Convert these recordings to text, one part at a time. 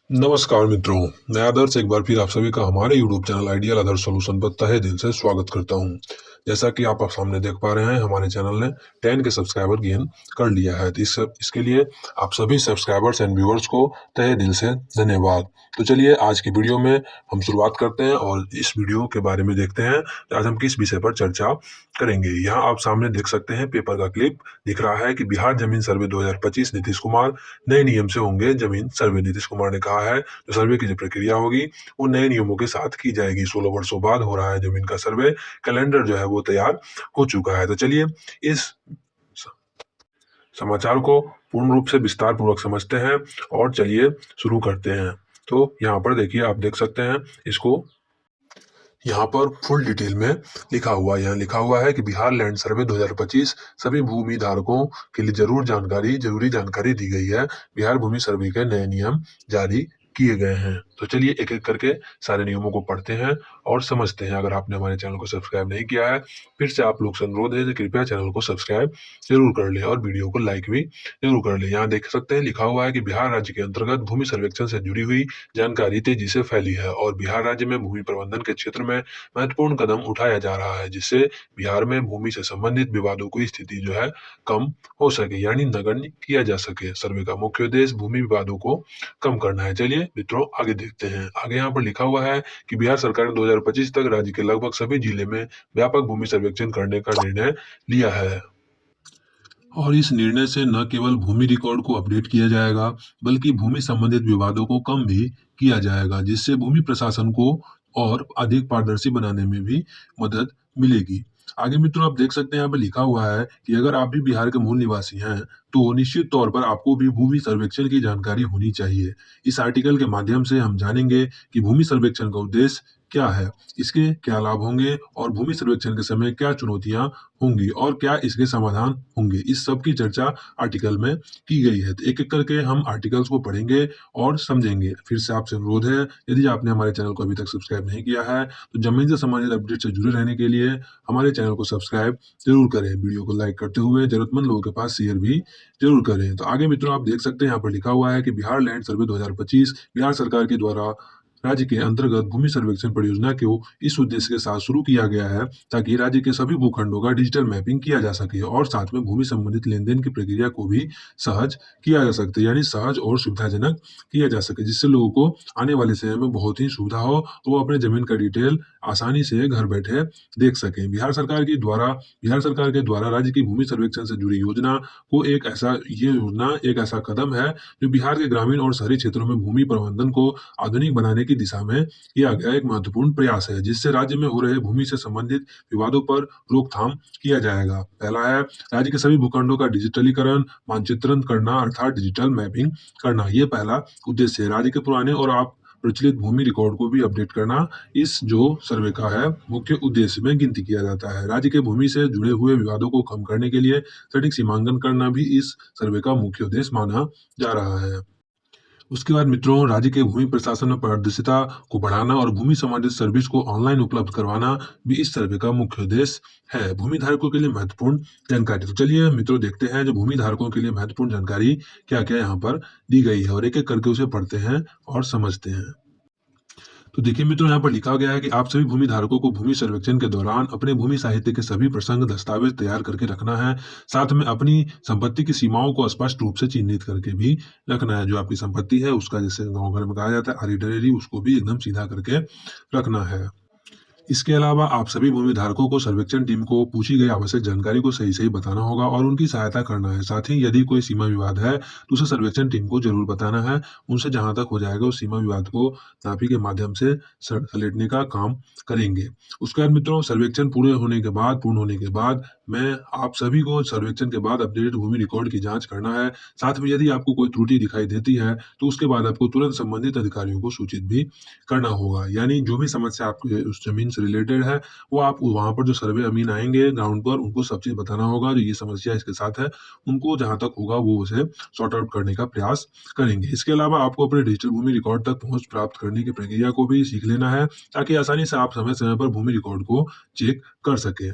नमस्कार मित्रों, मैं आदर्श एक बार फिर आप सभी का हमारे यूट्यूब चैनल आइडियल आदर्श सॉल्यूशन पर तहे दिल से स्वागत करता हूं। जैसा कि आप सामने देख पा रहे हैं, हमारे चैनल ने 10 के सब्सक्राइबर गेन कर लिया है। तो इसके लिए आप सभी सब्सक्राइबर्स एंड व्यूअर्स को तहे दिल से धन्यवाद। तो चलिए आज की वीडियो में हम शुरुआत करते हैं और इस वीडियो के बारे में देखते हैं आज हम किस विषय पर चर्चा करेंगे। यहाँ आप सामने देख सकते हैं पेपर का क्लिप दिख रहा है कि बिहार जमीन सर्वे 2025 नीतीश कुमार नए नियम से होंगे जमीन सर्वे। नीतीश कुमार ने कहा है जो सर्वे की जो प्रक्रिया होगी वो नए नियमों के साथ की जाएगी। 16 वर्षों बाद हो रहा है जमीन का सर्वे। कैलेंडर जो है वो तैयार हो चुका है। तो चलिए इस समाचार को पूर्ण रूप से विस्तार पूर्वक समझते हैं और चलिए शुरू करते हैं। तो यहाँ पर देखिए, आप देख सकते हैं इसको, यहाँ पर फुल डिटेल में यहाँ लिखा हुआ है कि बिहार लैंड सर्वे 2025 सभी भूमि धारकों के लिए जरूरी जानकारी दी गई है। बिहार भूमि सर्वे के नए नियम जारी किए गए हैं। तो चलिए एक एक करके सारे नियमों को पढ़ते हैं और समझते हैं। अगर आपने हमारे चैनल को सब्सक्राइब नहीं किया है, फिर से आप लोग से अनुरोध है कि कृपया चैनल को सब्सक्राइब जरूर कर ले और वीडियो को लाइक भी जरूर कर ले। यहाँ देख सकते हैं लिखा हुआ है कि बिहार राज्य के अंतर्गत भूमि सर्वेक्षण से जुड़ी हुई जानकारी तेजी से फैली है और बिहार राज्य में भूमि प्रबंधन के क्षेत्र में महत्वपूर्ण कदम उठाया जा रहा है, जिससे बिहार में भूमि से संबंधित विवादों की स्थिति जो है कम हो सके, यानी नगण्य किया जा सके। सर्वे का मुख्य उद्देश्य भूमि विवादों को कम करना है। चलिए मित्रों आगे देखते हैं। आगे यहाँ पर लिखा हुआ है कि बिहार सरकार ने 2025 तक राज्य के लगभग सभी जिले में व्यापक भूमि सर्वेक्षण करने का निर्णय लिया है और इस निर्णय से न केवल भूमि रिकॉर्ड को अपडेट किया जाएगा, बल्कि भूमि संबंधित विवादों को कम भी किया जाएगा, जिससे भूमि प्रशासन को और अधिक पारदर्शी बनाने में भी मदद मिलेगी। आगे मित्रों आप देख सकते हैं यहाँ पे लिखा हुआ है कि अगर आप भी बिहार के मूल निवासी हैं, तो निश्चित तौर पर आपको भी भूमि सर्वेक्षण की जानकारी होनी चाहिए। इस आर्टिकल के माध्यम से हम जानेंगे कि भूमि सर्वेक्षण का उद्देश्य क्या है, इसके क्या लाभ होंगे और भूमि सर्वेक्षण के समय क्या चुनौतियां होंगी और क्या इसके समाधान होंगे। इस सब की चर्चा आर्टिकल में की गई है। तो एक एक करके हम आर्टिकल्स को पढ़ेंगे और समझेंगे। फिर से आपसे अनुरोध है, यदि आपने हमारे चैनल को अभी तक सब्सक्राइब नहीं किया है, तो जमीन से संबंधित अपडेट से जुड़े रहने के लिए हमारे चैनल को सब्सक्राइब जरूर करें। वीडियो को लाइक करते हुए जरूरतमंद लोगों के पास शेयर भी जरूर करें। तो आगे मित्रों आप देख सकते हैं यहाँ पर लिखा हुआ है कि बिहार लैंड सर्वे 2025 बिहार सरकार के द्वारा राज्य के अंतर्गत भूमि सर्वेक्षण परियोजना को इस उद्देश्य के साथ शुरू किया गया है, ताकि राज्य के सभी भूखंडों का डिजिटल मैपिंग किया जा सके और साथ में भूमि संबंधित लेन-देन की प्रक्रिया को भी सहज किया जा सकता है, यानी सहज और सुविधाजनक किया जा सके, जिससे लोगों को आने वाले समय में बहुत ही सुविधा हो, तो वो अपने जमीन का डिटेल आसानी से घर बैठे देख सकें। बिहार सरकार के द्वारा राज्य की भूमि सर्वेक्षण से जुड़ी योजना को एक ऐसा कदम है जो बिहार के ग्रामीण और शहरी क्षेत्रों में भूमि प्रबंधन को आधुनिक बनाने की दिशा में किया गया एक महत्वपूर्ण प्रयास है, जिससे राज्य में हो रहे भूमि से संबंधित विवादों पर रोकथाम किया जाएगा। पहला है राज्य के सभी भूखंडों का डिजिटलीकरण, मानचित्रण करना अर्थात डिजिटल मैपिंग करना। ये पहला उद्देश्य है। राज्य के पुराने और आप प्रचलित भूमि रिकॉर्ड को भी अपडेट करना इस जो सर्वे का है मुख्य उद्देश्य में गिनती किया जाता है। राज्य के भूमि से जुड़े हुए विवादों को कम करने के लिए सटीक सीमांकन करना भी इस सर्वे का मुख्य उद्देश्य माना जा रहा है। उसके बाद मित्रों राज्य के भूमि प्रशासन में पारदर्शिता को बढ़ाना और भूमि संबंधित सर्विस को ऑनलाइन उपलब्ध करवाना भी इस सर्वे का मुख्य उद्देश्य है। भूमि धारकों के लिए महत्वपूर्ण जानकारी। तो चलिए मित्रों देखते हैं जो भूमि धारकों के लिए महत्वपूर्ण जानकारी क्या क्या यहाँ पर दी गई है और एक एक करके उसे पढ़ते हैं और समझते हैं। तो देखिए मित्रों यहाँ पर लिखा गया है कि आप सभी भूमि धारकों को भूमि सर्वेक्षण के दौरान अपने भूमि साहित्य के सभी प्रसंग दस्तावेज तैयार करके रखना है। साथ में अपनी संपत्ति की सीमाओं को स्पष्ट रूप से चिन्हित करके भी रखना है। जो आपकी संपत्ति है उसका, जैसे गाँव घर में कहा जाता है आरिडरी, उसको भी एकदम सीधा करके रखना है। इसके अलावा आप सभी भूमि धारकों को सर्वेक्षण टीम को पूछी गई आवश्यक जानकारी को सही सही बताना होगा और उनकी सहायता करना है। साथ ही यदि कोई सीमा विवाद है तो उसे सर्वेक्षण टीम को जरूर बताना है। उनसे जहां तक हो जाएगा उस सीमा विवाद को नापी के माध्यम से सलेटने का काम करेंगे। उसके बाद मित्रों सर्वेक्षण पूर्ण होने के बाद मैं आप सभी को सर्वेक्षण के बाद अपडेटेड भूमि रिकॉर्ड की जांच करना है। साथ में यदि आपको कोई त्रुटि दिखाई देती है तो उसके बाद आपको तुरंत संबंधित अधिकारियों को सूचित भी करना होगा। यानी जो भी समस्या आपके उस जमीन से रिलेटेड है, वो आप वहाँ पर जो सर्वे अमीन आएँगे ग्राउंड पर, उनको सब चीज़ बताना होगा, जो ये समस्या इसके साथ है, उनको जहाँ तक होगा वो उसे सॉर्ट आउट करने का प्रयास करेंगे। इसके अलावा आपको अपने डिजिटल भूमि रिकॉर्ड तक पहुँच प्राप्त करने की प्रक्रिया को भी सीख लेना है, ताकि आसानी से आप समय-समय पर भूमि रिकॉर्ड को चेक कर सकें।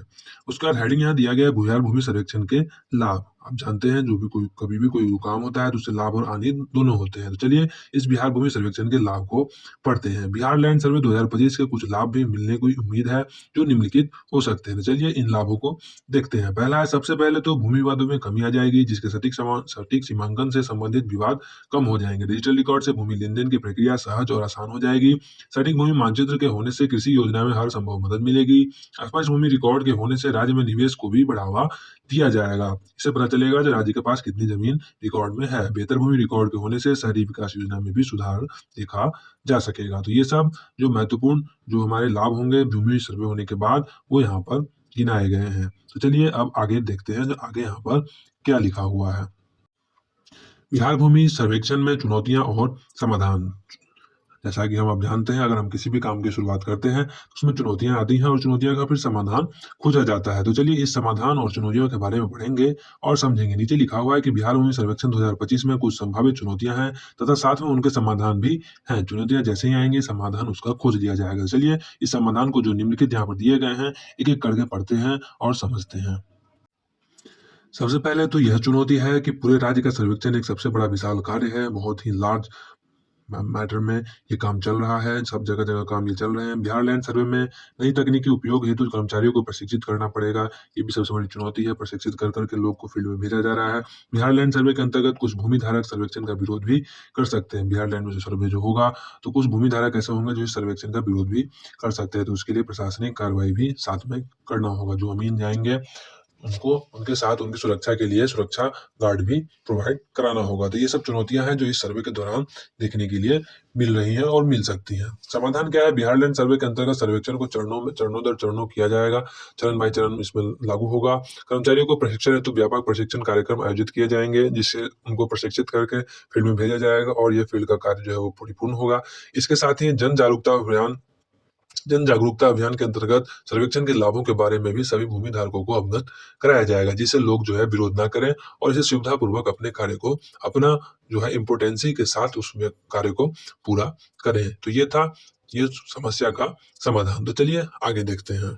उसके बाद हेडिंग यहाँ दिया गया है बिहार भूमि सर्वेक्षण के लाभ। आप जानते हैं जो भी कोई कभी भी कोई काम होता है तो उससे लाभ और हानि दोनों होते हैं। तो चलिए इस बिहार भूमि सर्वेक्षण के लाभ को पढ़ते हैं। बिहार लैंड सर्वे 2025 के कुछ लाभ भी मिलने की उम्मीद है जो निम्नलिखित हो सकते हैं। तो चलिए इन लाभों को देखते हैं। पहला है, सबसे पहले तो भूमि विवादों में कमी आ जाएगी, जिसके सटीक सीमांकन से संबंधित विवाद कम हो जाएंगे। डिजिटल रिकॉर्ड से भूमि लेन-देन की प्रक्रिया सहज और आसान हो जाएगी। सटीक भूमि मानचित्र के होने से कृषि योजना में हर संभव मदद मिलेगी। स्पष्ट भूमि रिकॉर्ड के होने से राज्य में निवेश को भी बढ़ावा दिया जाएगा। इससे पता चलेगा कि राज्य के पास कितनी जमीन रिकॉर्ड में है। बेहतर भूमि रिकॉर्ड के होने से शहरी विकास योजना में भी सुधार देखा जा सकेगा। तो ये सब जो महत्वपूर्ण जो हमारे लाभ होंगे भूमि सर्वे होने के बाद वो यहाँ पर गिनाए गए हैं। तो चलिए अब आगे देखते हैं जो आगे यहाँ पर क्या लिखा हुआ है। बिहार भूमि सर्वेक्षण में चुनौतियां और समाधान। जैसा कि हम अब जानते हैं, अगर हम किसी भी काम की शुरुआत करते हैं तो उसमें चुनौतियां आती हैं और चुनौतियां का फिर समाधान खोजा जाता है। तो चलिए इस समाधान और चुनौतियों के बारे में पढ़ेंगे और समझेंगे। नीचे लिखा हुआ है कि बिहार भूमि सर्वेक्षण 2025 में कुछ संभावित चुनौतियां हैं तथा साथ में उनके समाधान भी हैं। चुनौतियां जैसे ही आएंगी समाधान उसका खोज लिया जाएगा। चलिए इस समाधान को जो निम्नलिखित यहाँ पर दिए गए हैं एक एक करके पढ़ते हैं और समझते हैं। सबसे पहले तो यह चुनौती है कि पूरे राज्य का सर्वेक्षण एक सबसे बड़ा विशाल कार्य है। बहुत ही लार्ज मैटर में ये काम चल रहा है। सब जगह-जगह काम ये चल रहे हैं। बिहार लैंड सर्वे में नई तकनीकी उपयोग हेतु कर्मचारियों को प्रशिक्षित करना पड़ेगा। ये भी सबसे बड़ी चुनौती है। प्रशिक्षित कर के लोग को फील्ड में भेजा जा रहा है। बिहार लैंड सर्वे के अंतर्गत कुछ भूमि धारक सर्वेक्षण का विरोध भी कर सकते हैं। बिहार लैंड में जो सर्वे जो होगा तो कुछ भूमि धारक ऐसे होंगे जो इस सर्वेक्षण का विरोध भी कर सकते हैं। तो उसके लिए प्रशासनिक कार्रवाई भी साथ में करना होगा। जो अमीन जाएंगे उनको उनके साथ उनकी सुरक्षा के लिए सुरक्षा गार्ड भी प्रोवाइड कराना होगा। तो ये सब चुनौतियां हैं जो इस सर्वे के दौरान देखने के लिए मिल रही हैं और मिल सकती हैं। समाधान क्या है? बिहार लैंड सर्वे के अंतर्गत सर्वेक्षण को चरणों दर चरणों किया जाएगा। चरण बाय चरण इसमें लागू होगा। कर्मचारियों को प्रशिक्षण हेतु व्यापक प्रशिक्षण कार्यक्रम आयोजित किए जाएंगे, जिससे उनको प्रशिक्षित करके फील्ड में भेजा जाएगा और ये फील्ड का कार्य जो है वो परिपूर्ण होगा। इसके साथ ही जन जागरूकता अभियान के अंतर्गत सर्वेक्षण के लाभों के बारे में भी सभी भूमि धारकों को अवगत कराया जाएगा, जिससे लोग जो है विरोध ना करें और इसे सुविधापूर्वक अपने कार्य को अपना जो है इम्पोर्टेंसी के साथ उस कार्य को पूरा करें। तो ये था ये समस्या का समाधान। तो चलिए आगे देखते हैं।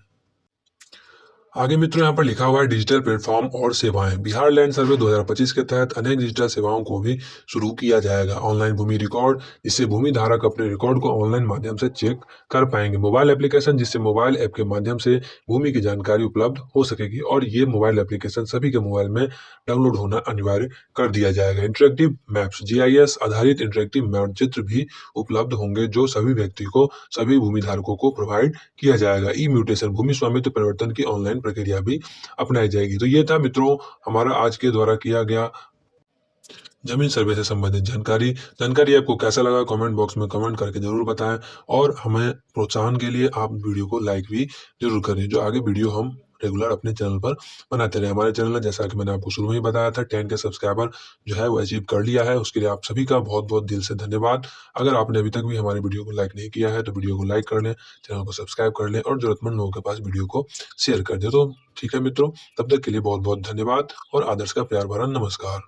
आगे मित्रों यहाँ पर लिखा हुआ है डिजिटल प्लेटफॉर्म और सेवाएं। बिहार लैंड सर्वे 2025 के तहत अनेक डिजिटल सेवाओं को भी शुरू किया जाएगा। ऑनलाइन भूमि रिकॉर्ड, जिससे भूमि धारक अपने रिकॉर्ड को ऑनलाइन माध्यम से चेक कर पाएंगे। मोबाइल एप्लीकेशन, जिससे मोबाइल ऐप के माध्यम से भूमि की जानकारी उपलब्ध हो सकेगी और ये मोबाइल एप्लीकेशन सभी के मोबाइल में डाउनलोड होना अनिवार्य कर दिया जाएगा। इंटरेक्टिव मैप्स, GIS आधारित इंटरेक्टिव मानचित्र भी उपलब्ध होंगे जो सभी व्यक्ति को सभी भूमि धारकों को प्रोवाइड किया जाएगा। ई म्यूटेशन, भूमि स्वामित्व परिवर्तन की ऑनलाइन प्रक्रिया भी अपनाई जाएगी। तो ये था मित्रों हमारा आज के द्वारा किया गया जमीन सर्वे से संबंधित जानकारी आपको कैसा लगा कमेंट बॉक्स में कमेंट करके जरूर बताएं और हमें प्रोत्साहन के लिए आप वीडियो को लाइक भी जरूर करें, जो आगे वीडियो हम रेगुलर अपने चैनल पर बनाते रहे। हमारे चैनल में जैसा कि मैंने आपको शुरू में ही बताया था 10 के सब्सक्राइबर जो है वो अचीव कर लिया है। उसके लिए आप सभी का बहुत बहुत दिल से धन्यवाद। अगर आपने अभी तक भी हमारी वीडियो को लाइक नहीं किया है तो वीडियो को लाइक कर लें, चैनल को सब्सक्राइब कर लें और जरूरतमंद लोगों के पास वीडियो को शेयर कर दें। तो ठीक है मित्रों, तब तक के लिए बहुत बहुत धन्यवाद और आदर्श का प्यार भरा नमस्कार।